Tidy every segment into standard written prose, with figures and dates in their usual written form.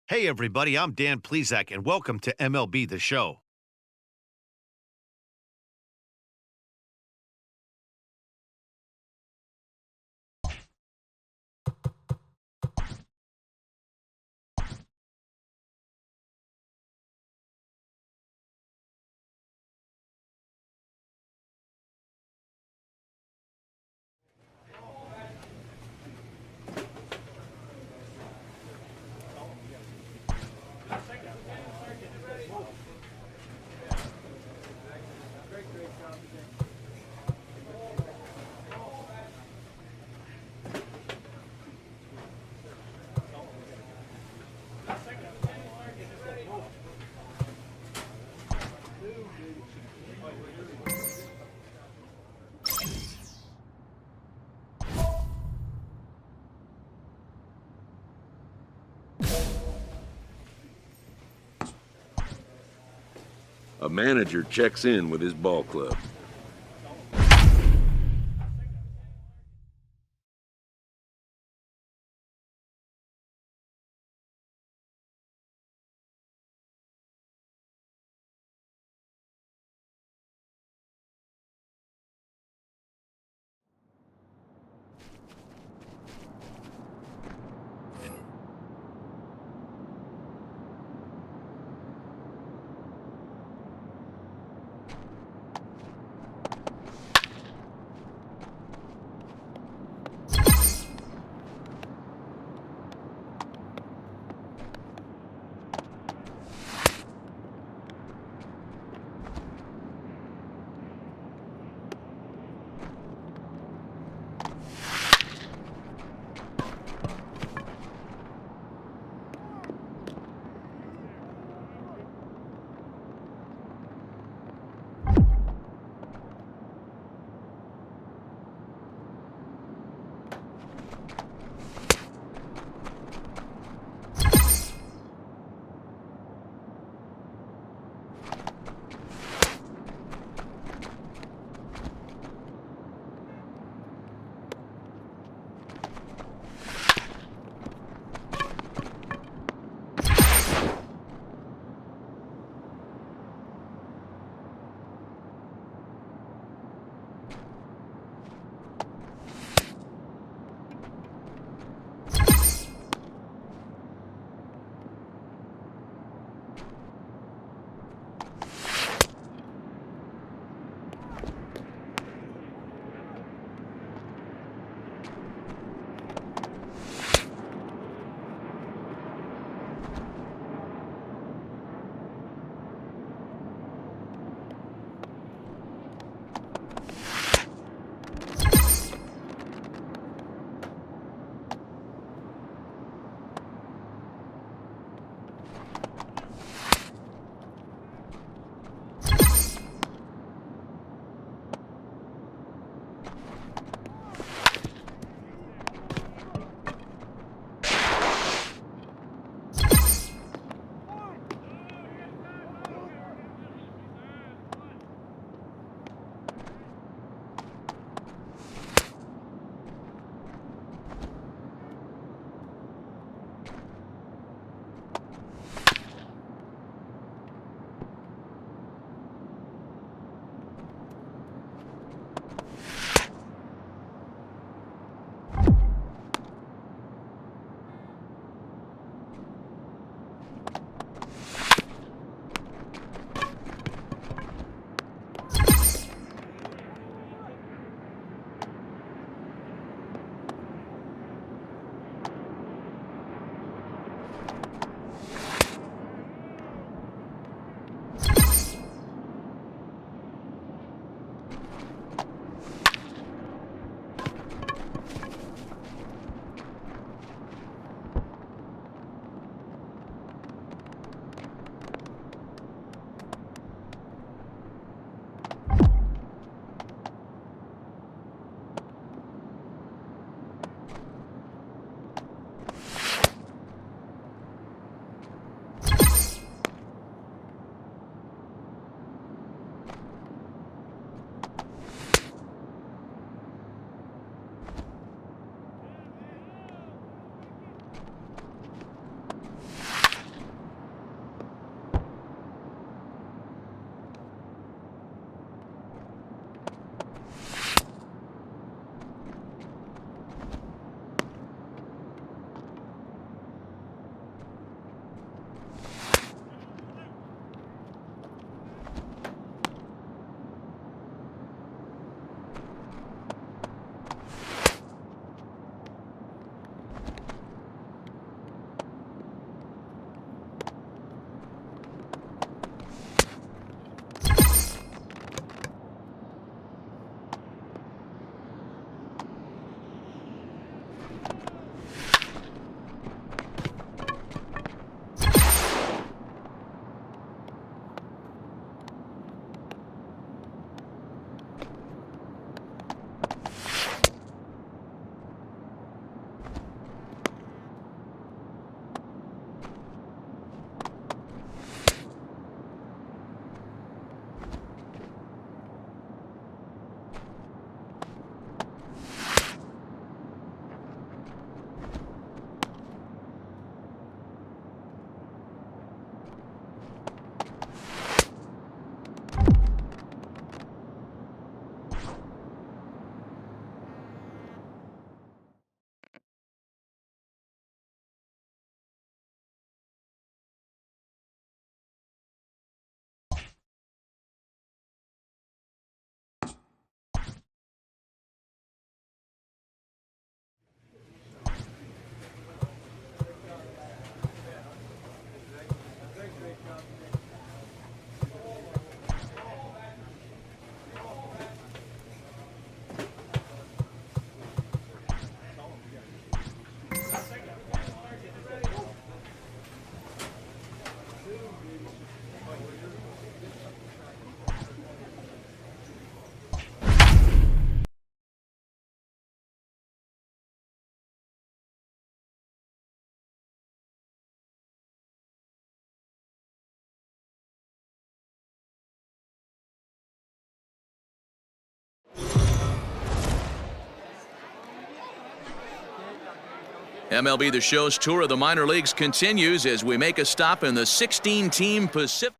Hey, everybody, I'm Dan Plezak, and welcome to MLB The Show. A manager checks in with his ball club. MLB The Show's tour of the minor leagues continues as we make a stop in the 16-team Pacific.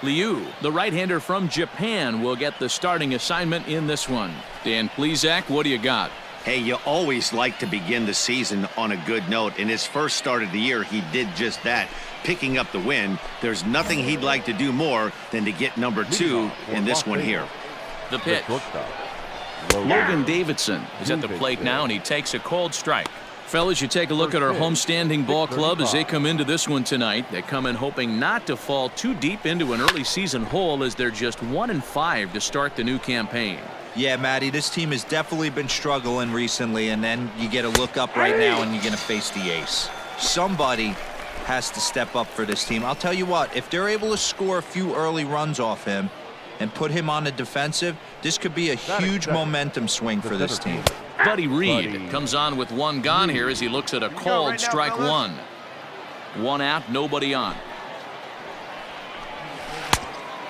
Liu, the right-hander from Japan, will get the starting assignment in this one. Dan Plesac, what do you got? Hey, you always like to begin the season on a good note. In his first start of the year, he did just that, picking up the win. There's nothing he'd like to do more than to get number 2 in this one here. The pitch. Logan Davidson is at the plate now, and he takes a cold strike. Fellas, you take a look at our homestanding ball club as they come into this one tonight. They come in hoping not to fall too deep into an early season hole as they're just 1-5 to start the new campaign. Yeah, Matty, this team has definitely been struggling recently, and then you get a look up right now and you're going to face the ace. Somebody has to step up for this team. I'll tell you what, if they're able to score a few early runs off him and put him on the defensive, this could be a huge momentum swing for this team. Buddy Reed comes on with one gone here as he looks at a called strike one. One out, nobody on.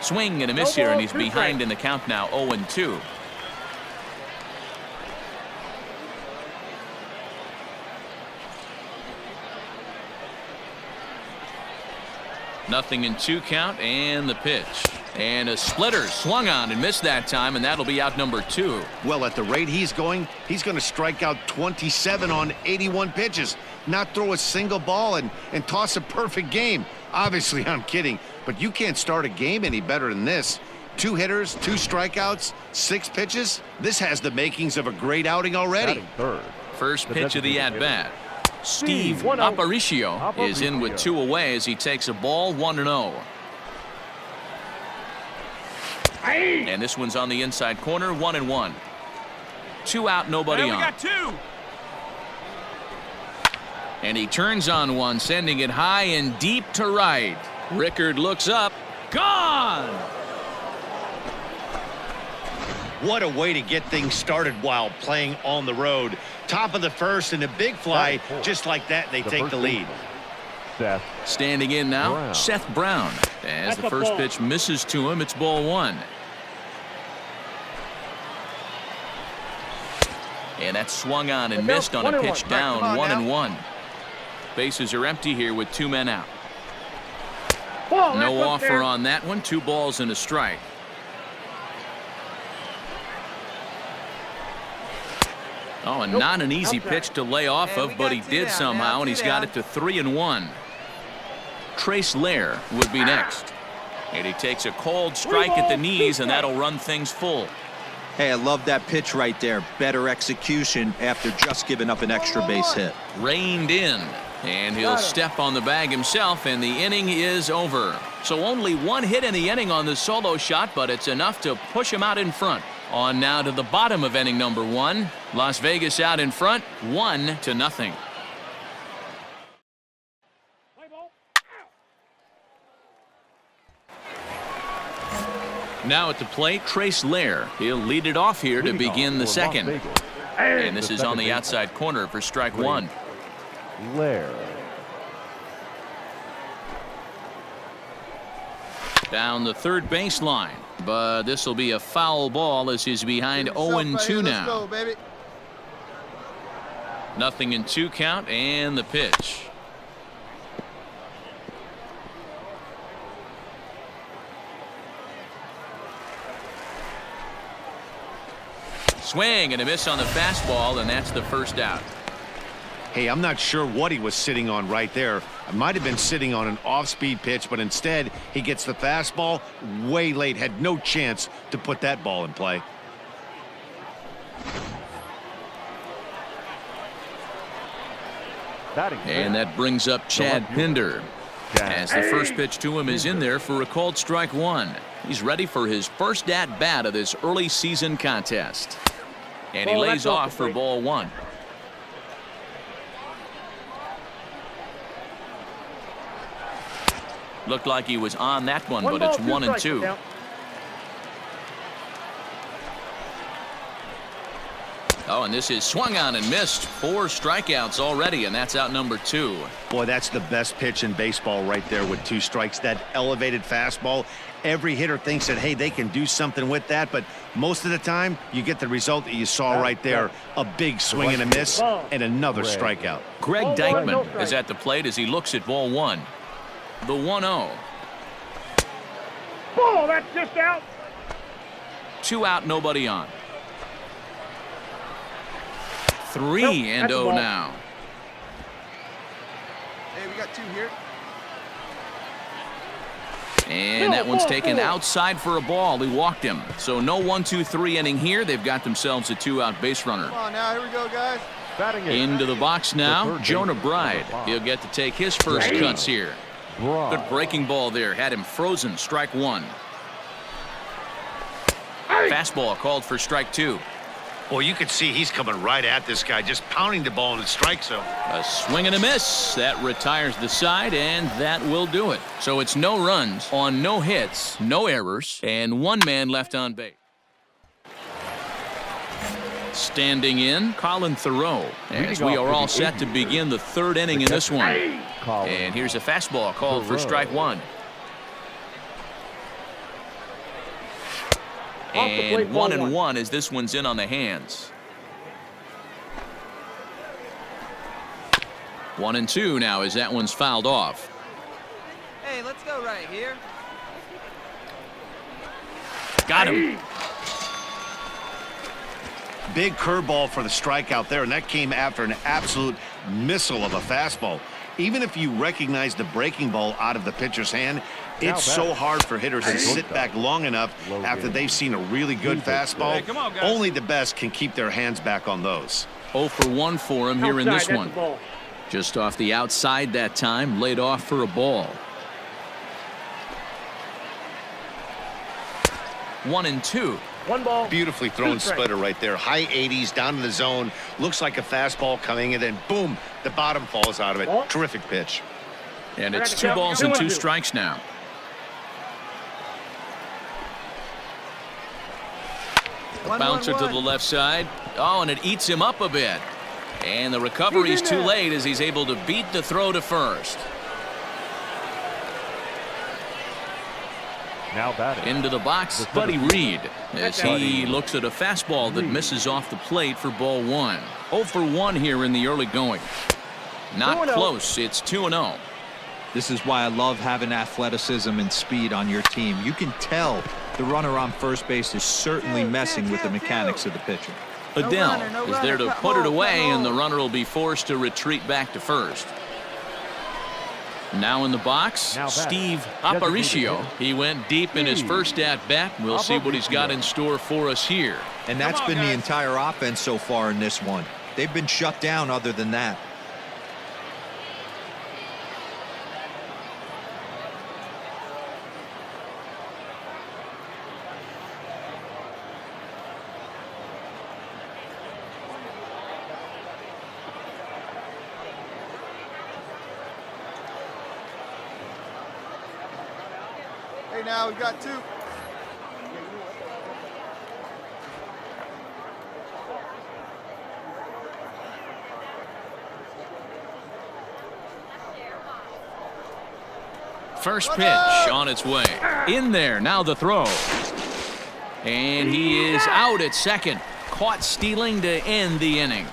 Swing and a miss here, and he's behind in the count now, 0-2. Nothing in 2 count, and the pitch. And a splitter swung on and missed that time, and that'll be out number 2. Well, at the rate he's going to strike out 27 on 81 pitches, not throw a single ball and toss a perfect game. Obviously, I'm kidding, but you can't start a game any better than this. 2 hitters, 2 strikeouts, 6 pitches. This has the makings of a great outing already. First pitch of the at-bat. Steve Aparicio is in with 2 away as he takes a ball, 1-0. And this one's on the inside corner, 1-1. 2 out, nobody on. Got 2. And he turns on one, sending it high and deep to right. Rickard looks up. Gone! What a way to get things started while playing on the road. Top of the first and a big fly. Just like that, they take the lead. Standing in now, Seth Brown. As the first pitch misses to him, it's ball 1. And that swung on and missed on a pitch down, 1-1. Bases are empty here with 2 men out. No offer on that one. 2 balls and a strike. Oh, and not an easy pitch to lay off of, but he did somehow, and he's got it to 3-1. Trace Lair would be next. And he takes a cold strike at the knees, and that'll run things full. Hey, I love that pitch right there. Better execution after just giving up an extra base hit. Reined in, and he'll step on the bag himself, and the inning is over. So only 1 hit in the inning on the solo shot, but it's enough to push him out in front. On now to the bottom of inning number 1. Las Vegas out in front, 1-0. Now at the plate, Trace Lair. He'll lead it off here to begin the second. And this is on the outside corner for strike 1. Lair. Down the third baseline, but this will be a foul ball as he's behind 0-2 now. Let's go, baby. Nothing in 2 count and the pitch. Swing and a miss on the fastball, and that's the first out. Hey, I'm not sure what he was sitting on right there. It might have been sitting on an off-speed pitch, but instead he gets the fastball way late. Had no chance to put that ball in play. And that brings up Chad Pinder. As the first pitch to him is in there for a called strike 1. He's ready for his first at-bat of this early season contest. And he lays off for ball 1. Looked like he was on that one, but it's 1-2. Oh, and this is swung on and missed. 4 strikeouts already, and that's out number 2. Boy, that's the best pitch in baseball right there with 2 strikes. That elevated fastball. Every hitter thinks that, hey, they can do something with that, but most of the time you get the result that you saw right there. A big swing and a miss and another strikeout. Greg Deichmann is at the plate as he looks at ball 1. The 1-0. Ball, that's just out. 2 out, nobody on. 3-0 now. Hey, we got 2 here. And that one's taken outside for a ball. He walked him. So no 1-2-3 inning here. They've got themselves a 2-out base runner. Come on now, here we go, guys. Into the box now, Jonah Bride. He'll get to take his first cuts here. Good breaking ball there. Had him frozen. Strike 1. Fastball called for strike 2. Well, you can see he's coming right at this guy, just pounding the ball in the strike zone. A swing and a miss. That retires the side, and that will do it. So it's no runs on no hits, no errors, and 1 man left on base. Standing in, Colin Thoreau, as we are all set to begin the 3rd inning in this one. And here's a fastball called for strike 1. And 1-1 as this one's in on the hands. 1-2 now as that one's fouled off. Hey, let's go right here. Got him. Big curveball for the strikeout there, and that came after an absolute missile of a fastball. Even if you recognize the breaking ball out of the pitcher's hand, it's so hard for hitters to sit back long enough after they've seen a really good fastball. Hey, come on, guys. Only the best can keep their hands back on those. 0 for 1 for him here in this one. Just off the outside that time, laid off for a ball. 1-2. 1 ball. Beautifully thrown splitter right there. High 80s down in the zone. Looks like a fastball coming, and then boom, the bottom falls out of it. Terrific pitch. And it's 2 balls and 2 strikes now. A bouncer to the left side. Oh, and it eats him up a bit. And the recovery's too late as he's able to beat the throw to first. Now batting. Into the box, Buddy Reed, as he looks at a fastball that misses off the plate for ball 1. 0 for 1 here in the early going. Not close. It's 2-0. This is why I love having athleticism and speed on your team. You can tell the runner on first base is certainly messing with the mechanics of the pitcher. Adele is there to put it away, and the runner will be forced to retreat back to first. Now in the box, Steve Aparicio. He went deep in his first at-bat. We'll see what he's got in store for us here. And that's been the entire offense so far in this one. They've been shut down other than that. Okay, now we've got 2. First pitch on its way. In there, now the throw. And he is out at second. Caught stealing to end the inning.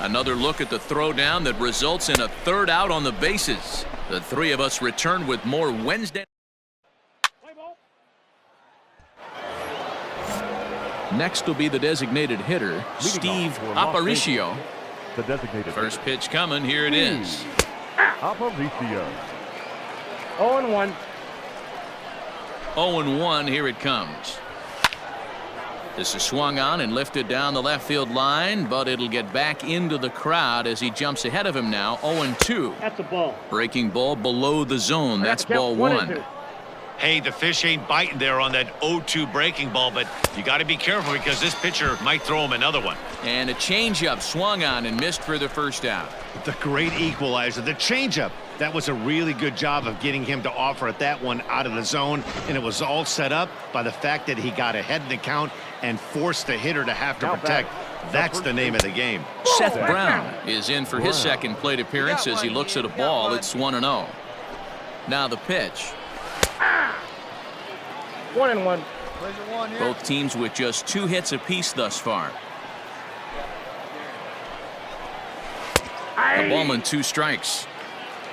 Another look at the throwdown that results in a third out on the bases. The three of us return with more Wednesday. Next will be the designated hitter, Steve Aparicio. The designated First pitch coming. Here it is. Aparicio. 0-1. 0-1. Here it comes. This is swung on and lifted down the left field line, but it'll get back into the crowd as he jumps ahead of him now. 0-2. That's a ball. Breaking ball below the zone. That's ball 1. Hey, the fish ain't biting there on that 0-2 breaking ball, but you got to be careful because this pitcher might throw him another one. And a changeup swung on and missed for the first out. The great equalizer, the changeup. That was a really good job of getting him to offer at that one out of the zone, and it was all set up by the fact that he got ahead in the count and forced the hitter to have to protect. That's the name of the game. Seth Brown is in for his second plate appearance as he looks at a ball. It's 1-0. Now the pitch. 1-1. Both teams with just 2 hits apiece thus far. The ball and 2 strikes.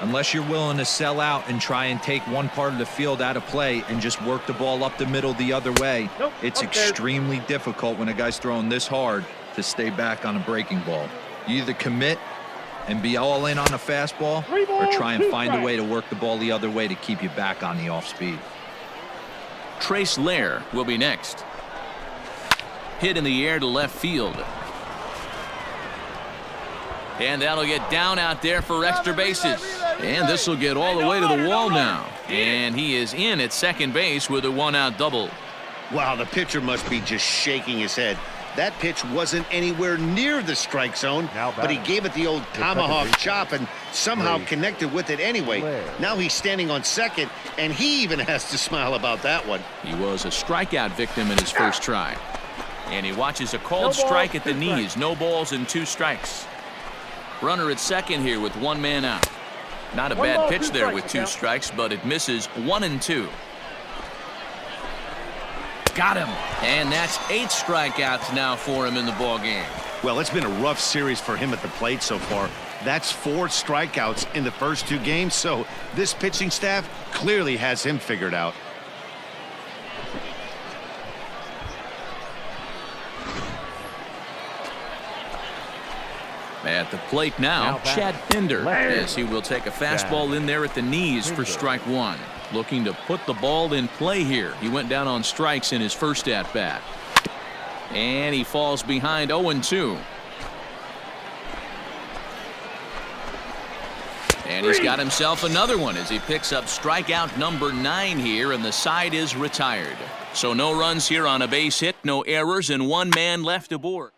Unless you're willing to sell out and try and take one part of the field out of play and just work the ball up the middle the other way, it's extremely difficult when a guy's throwing this hard to stay back on a breaking ball. You either commit and be all in on a fastball or try and find a way to work the ball the other way to keep you back on the off speed. Trace Lair will be next. Hit in the air to left field. And that'll get down out there for extra bases. And this will get all the way to the wall now. And he is in at second base with a 1-out double. Wow, the pitcher must be just shaking his head. That pitch wasn't anywhere near the strike zone, but he gave it the old tomahawk chop and somehow connected with it anyway. Now he's standing on second, and he even has to smile about that one. He was a strikeout victim in his first try. And he watches a called strike at the knees. No balls and 2 strikes. Runner at second here with 1 man out. Not a bad pitch there with 2 strikes, but it misses 1-2. Got him. And that's 8 strikeouts now for him in the ball game. Well, it's been a rough series for him at the plate so far. That's 4 strikeouts in the first 2 games, so this pitching staff clearly has him figured out. At the plate now, Chad Pinder, as he will take a fastball in there at the knees for strike 1. Looking to put the ball in play here. He went down on strikes in his first at-bat. And he falls behind 0-2. And he's got himself another one as he picks up strikeout number 9 here, and the side is retired. So no runs here on a base hit, no errors, and 1 man left aboard.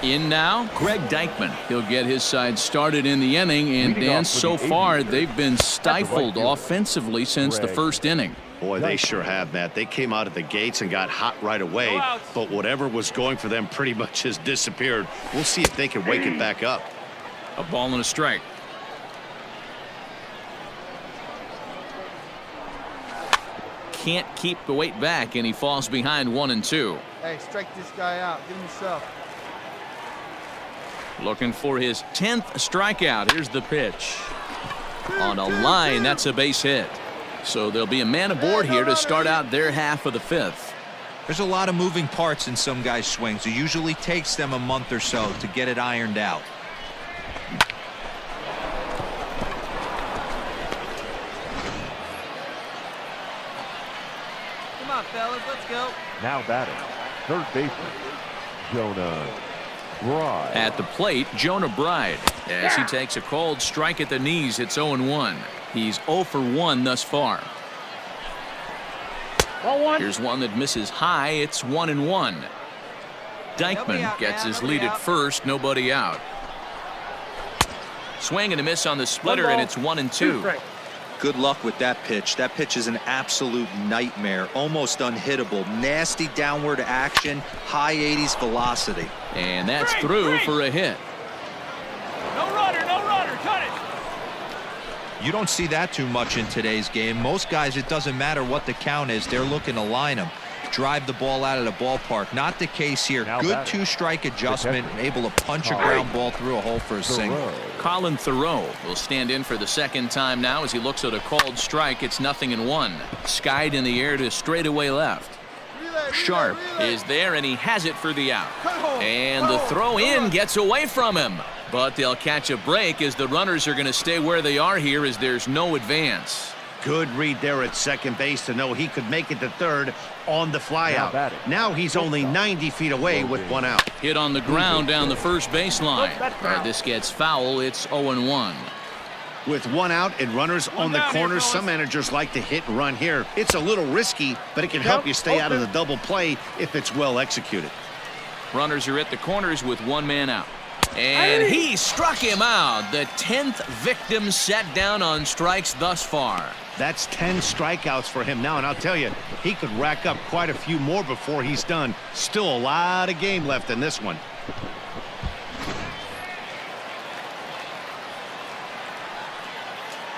In now, Greg Dykman. He'll get his side started in the inning, and Dan, so far they've been stifled offensively since the first inning. Boy, they sure have, Matt. They came out of the gates and got hot right away, but whatever was going for them pretty much has disappeared. We'll see if they can wake it back up. A ball and a strike. Can't keep the weight back, and he falls behind 1-2. Hey, strike this guy out. Give him yourself. Looking for his 10th strikeout. Here's the pitch. On a line, that's a base hit. So there'll be a man aboard here to start out their half of the 5th. There's a lot of moving parts in some guys' swings. It usually takes them a month or so to get it ironed out. Come on, fellas, let's go. Now batting, third baseman, Jonah Bride. At the plate, Jonah Bride, as he takes a called strike at the knees. It's 0-1. He's 0 for 1 thus far. Here's one that misses high. It's 1-1. Dykman gets his lead at first. Nobody out. Swing and a miss on the splitter, and it's 1-2. Good luck with that pitch. That pitch is an absolute nightmare, almost unhittable. Nasty downward action, high 80s velocity. And that's through for a hit. No runner, cut it. You don't see that too much in today's game. Most guys, it doesn't matter what the count is, they're looking to line them, drive the ball out of the ballpark. Not the case here. Good two-strike adjustment, able to punch a ground ball through a hole for a single. Colin Thoreau will stand in for the second time now as he looks at a called strike. It's 0-1. Skied in the air to straightaway left. Sharp is there, and he has it for the out. And the throw in gets away from him. But they'll catch a break as the runners are going to stay where they are here as there's no advance. Good read there at second base to know he could make it to third on the flyout. Now he's only 90 feet away with one out. Hit on the ground down the first baseline. This gets foul. It's 0-1. With one out and runners on the corners, some managers like to hit and run here. It's a little risky, but it can help you stay out of the double play if it's well executed. Runners are at the corners with one man out. And he struck him out. The 10th victim set down on strikes thus far. That's 10 strikeouts for him now, and I'll tell you, he could rack up quite a few more before he's done. Still a lot of game left in this one.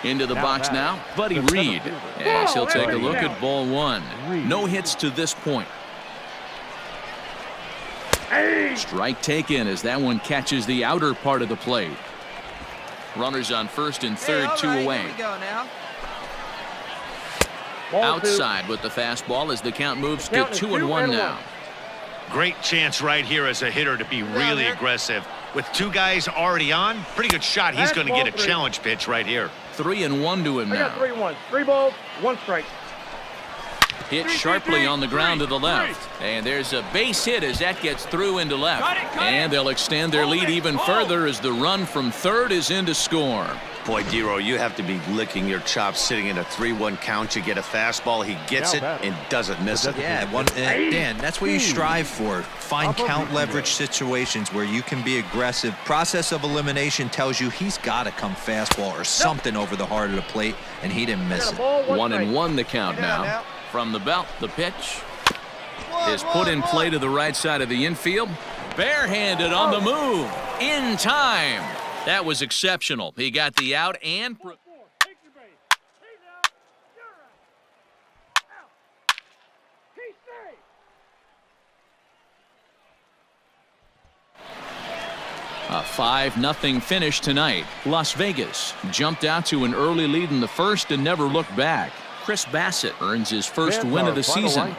Into the box now, Buddy Reed. As he'll take a look at ball one. No hits to this point. Strike taken as that one catches the outer part of the plate. Runners on first and third, two away. Here we go now. Outside with the fastball as the count moves to 2-1 now. Great chance right here as a hitter to be really aggressive. With two guys already on, pretty good shot. He's going to get a challenge pitch right here. 3-1 to him now. 3-1. 3 balls, 1 strike. Hit sharply on the ground to the left. And there's a base hit as that gets through into left. And they'll extend their lead even further as the run from third is in to score. Boy, Dero, you have to be licking your chops sitting in a 3-1 count. You get a fastball, he gets it and doesn't miss it. Yeah, Dan, that's what you strive for. Find count leverage situations where you can be aggressive. Process of elimination tells you he's got to come fastball or something over the heart of the plate, and he didn't miss it. 1-1 the count now. From the belt, the pitch is put in play to the right side of the infield. Barehanded on the move. In time. That was exceptional. He got the out and... A 5-0 finish tonight. Las Vegas jumped out to an early lead in the first and never looked back. Chris Bassett earns his first win of the season.